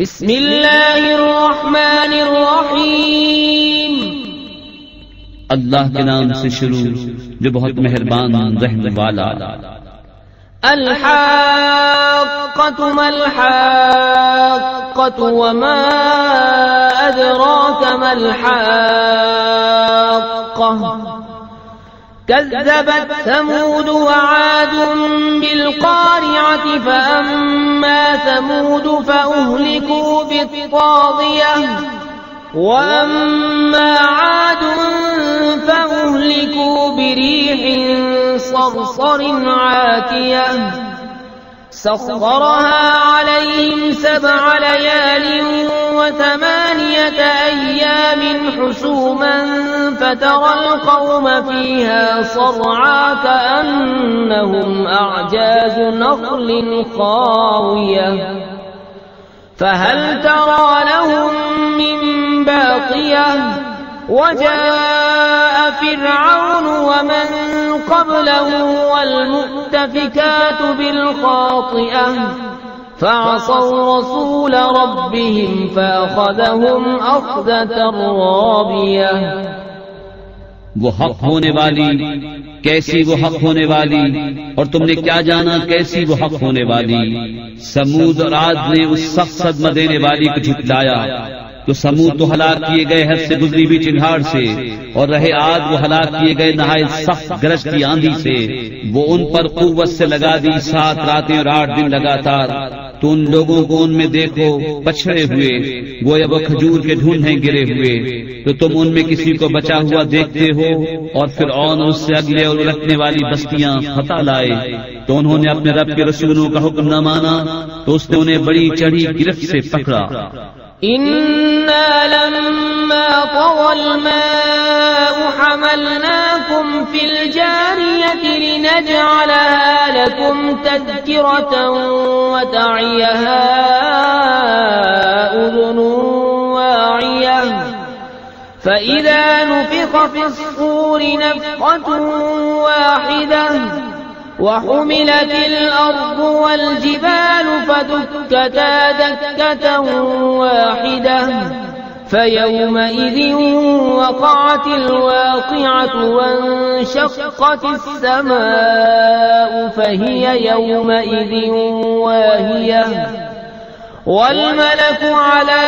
बिस्मिल्लाहिर्रहमानिर्रहीम। अल्लाह के नाम से शुरू जो बहुत मेहरबान रहने वाला। अल-हाक़्क़तु मल-हाक़्क़तु वमा अदराक मल-हाक़्क़ह। कज़्ज़बत समूद वआद बिल-क़ारिअति फ़अम्मा समूद फ़अहलिकू बित्ताग़ियह वअम्मा आद फ़अहलिकू बिरीहिन सरसरिन आतियह सख़्ख़रहा अलैहिम सबअ लयालिन वथमानियत अय्यामिन हुसूमन फ़तरल क़ौम फ़ीहा सरआ कअन्नहुम अअजाज़ु नख़्लिन ख़ावियह फ़हल तरा लहुम मिन बाक़ियह वजाअ फ़िरऔन वमन क़ब्लहु वल्मुअ्तफ़िकातु बिल्ख़ातिअह फ़असौ रसूल रब्बिहिम फ़अख़ज़हुम अख़ज़तन राबियह। वो हक होने वाली, कैसी वो हक होने वाली, और तुमने क्या जाना कैसी वो हक होने वाली। समूद और आद ने उस सख्त सदमा देने वाली को झुठलाया तो समूद तो हलाक किए गए हद से गुजरी हुई चिंगार से, और रहे आद वो हलाक किए गए नहायत सख्त गरज की आंधी से। वो उन पर कुव्वत से लगा दी 7 रातें और 8 दिन लगातार। तो उन लोगों को उनमें देखो पछड़े हुए, गोया वो खजूर के ढूंढे गिरे हुए। तो तुम उनमें किसी को बचा हुआ देखते हो। और फिरऔन और उससे अगले और उलटने वाली बस्तियां फतह लाए तो उन्होंने अपने रब के रसूलों का हुक्म न माना तो उसने उन्हें बड़ी चढ़ी गिरफ्त से पकड़ा। इन्ना लम्मा तग़ल माउ हमलनाकुम फिल जारियति लिनजअलहा लकुम तज़किरतन व तअयहा उज़ुनुन वाइयह फ़इज़ा नुफ़िख़ फ़िस्सूरि नफ़ख़तुन वाहिदह वहुमिलतिल अर्दु वल जिबालु फदुक्कता दक्कतन वाहिदह फयौमइज़िन वक़अतिल वाक़िअतु वंशक़्क़तिस समाअु फहिय यौमइज़िन वाहियह वल्मलकु अला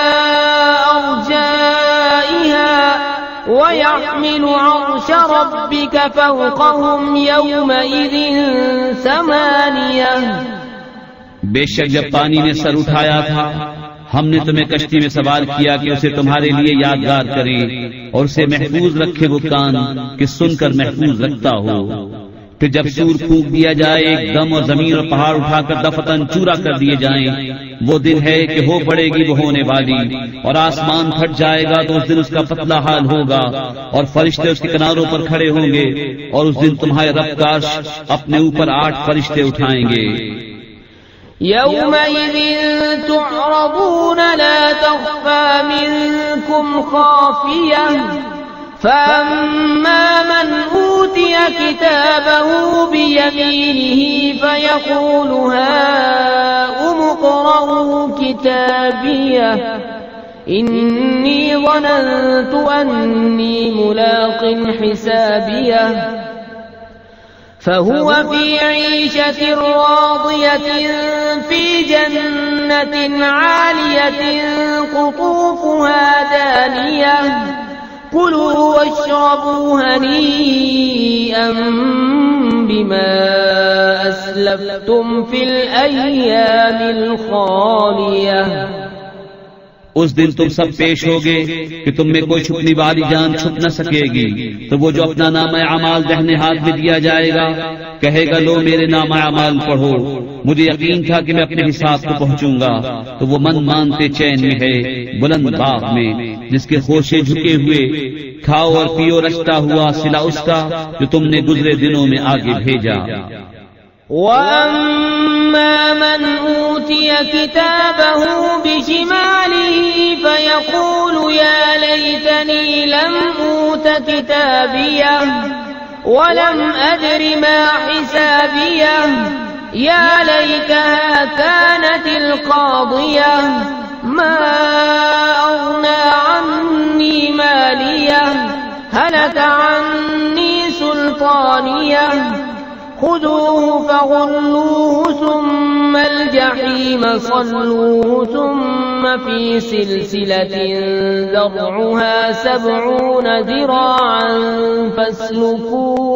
अर्जाइहा वयहमिलु अर्श रब्बिक फ़ौक़हुम यौमइज़िन समानियह। बेशक जब पानी ने सर उठाया था हमने तुम्हें कश्ती में सवार किया कि उसे तुम्हारे लिए यादगार करें और उसे महफूज रखे वो कान कि सुनकर महफूज रखता हो। फिर जब सूर फूंक दिया जाए एकदम और जमीन और पहाड़ उठाकर दफतन चूरा कर दिए जाएं, वो दिन है कि हो पड़ेगी वो होने वाली। और आसमान फट जाएगा तो उस दिन उसका पतला हाल होगा और फरिश्ते उसके किनारों पर खड़े होंगे। और उस दिन तुम्हारे रब का अर्श अपने ऊपर 8 फरिश्ते उठाएंगे। यौमइज़िन तुअरदून ला तख़फ़ा मिनकुम ख़ाफ़ियह फ़अम्मा मन ऊतिय किताबहु बियमीनिही फ़यक़ूलु हाउम इक़्रऊ किताबियह इन्नी ज़नन्तु अन्नी मुलाक़िन हिसाबियह फहुव फ़ी ईशतिन राज़ियतिन फ़ी जन्नतिन आलियतिन क़ुतूफ़ुहा दानियह कुलू वश्रबू हनीअन बिमा अस्लफ्तुम फिल अय्यामिल ख़ालियह। उस दिन तुम सब पेश होगे कि तुम में कोई छुपने वाली जान छुप न सकेगी। तो वो जो अपना नामा अमाल दाहिने हाथ में दिया जाएगा कहेगा लो मेरे नामा अमाल पढ़ो, मुझे यकीन था कि मैं अपने हिसाब को पहुंचूंगा। तो वो मन मानते चैन में है बुलंद बाग में जिसके खोशे झुके हुए। खाओ और पियो रचता हुआ सिला उसका जो तुमने गुजरे दिनों में आगे भेजा। वअम्मा मन ऊतिय किताबहु बिशिमालिही फयक़ूलु या लैतनी लम ऊत किताबियह वलम अद्रि मा हिसाबियह या लैतहा कानतिल क़ादियह मा अग़ना अन्नी मालियह हलक अन्नी सुल्तानियह खुदूहु फग़ुल्लूहु सुम्मल जहीम सल्लूहु सुम्म फी सिलसिलतिन ज़रउहा 70 ज़िराअन फस्लुकूहु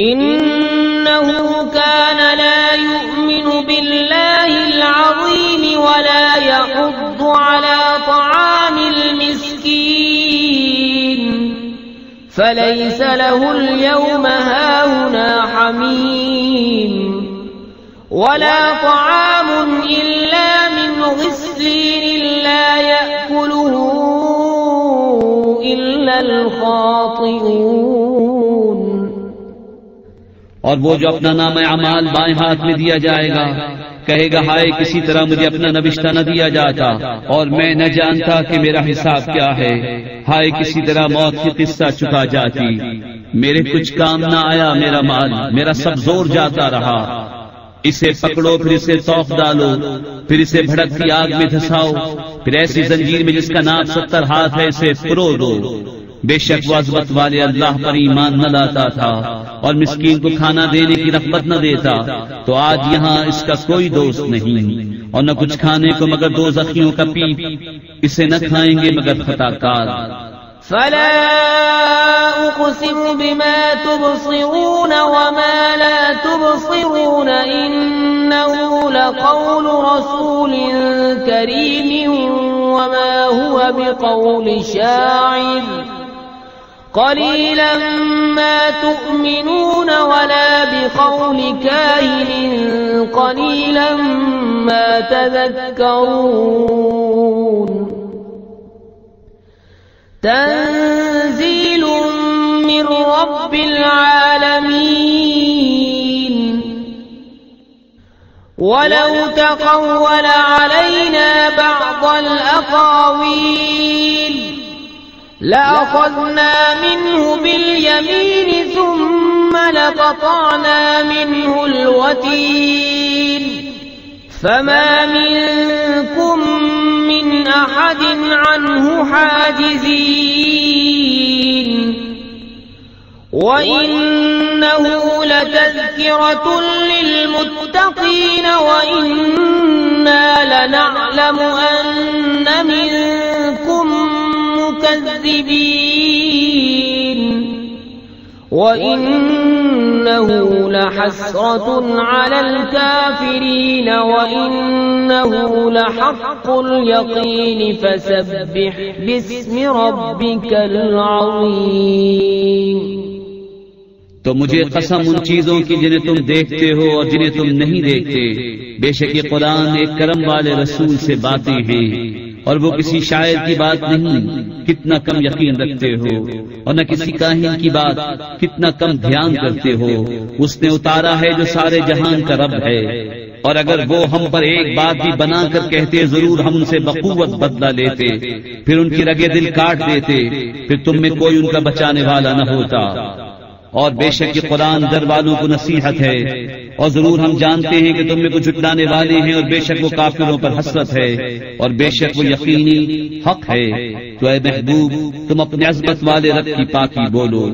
इन्नहु कान ला यु'मिनु बिल्लाहिल अज़ीम वला यहुद्दु अला तआमिल मिस्कीन फलैस लहुल यौमा हाहुना हमीम वला तआमुन इल्ला मिन ग़िस्लीन ला यअकुलुहु इल्लल ख़ातिऊन। और वो जो अपना नाम अमाल बाएं हाथ में दिया जाएगा कहेगा, हाय किसी तरह मुझे अपना नविश्ता न दिया जाता और मैं न जानता कि मेरा हिसाब क्या है। हाय किसी तरह मौत की किस्सा चुका जाती, मेरे कुछ काम न आया मेरा माल, मेरा सब जोर जाता रहा। इसे पकड़ो, फिर इसे तौक डालो, फिर इसे भड़कती आग में धसाओ, फिर ऐसी जंजीर में जिसका नाप 70 हाथ है इसे पुरो दो। बेशक वो अज़मत वाले अल्लाह पर ईमान न लाता था और मिस्कीन को खाना देने की रग़बत न देता, तो आज यहाँ इसका कोई दोस्त नहीं और न कुछ खाने को मगर दोज़खियों का पीप, इसे न खाएंगे मगर खताकार। फला उक़सिमु बिमा तुबसिरून वमा ला तुबसिरून इन्नहु लक़ौलु रसूलिन करीमिन वमा हुवा बिक़ौलि शाइर क़लीलन मा तु'मिनून वला बिक़ौलि काहिन क़लीलन मा तज़क्करून। तंज़ील मिन रब्बिल आलमीन वलौ तक़व्वल अलैना बअदल अक़ावील लअख़ज़ना मिन्हु बिल-यमीन थुम्म लक़तअना मिन्हुल वतीन फमा मिनकुम मिन अहदिन अन्हु हाजिज़ीन वइन्नहु लतज़किरतुन लिलमुत्तक़ीन वइन्ना लनअलमु अन्न मिनकुम मुकज़्ज़िबीन वइन्नहु लहस्रतुन अलल काफिरीन वइन्नहु लहक़्क़ुल यक़ीन फसब्बिह बिस्मि रब्बिकल अज़ीम। तो मुझे कसम उन चीजों की जिन्हें तुम देखते हो और जिन्हें तुम नहीं देखते, बेशक ये कुरान एक करम वाले रसूल से बातें हैं और वो किसी शायर की बात नहीं, कितना कम यकीन रखते हो, और न किसी काहिन की बात, कितना कम ध्यान करते हो। उसने उतारा है जो सारे जहान का रब है, और अगर वो हम पर एक बात भी बनाकर कहते जरूर हम उनसे बक़ुव्वत बदला लेते, फिर उनकी रगे दिल काट देते, फिर तुम में कोई उनका बचाने वाला न होता। और बेशक ये कुरान दर वालों को नसीहत है, और जरूर हम जानते हैं कि तुम में कुछ जुटाने वाले हैं, और बेशक वो काफिरों पर हसरत है, और बेशक वो यकीनी हक है। तो ऐ महबूब तुम अपने अज़मत वाले रब की पाकी बोलो।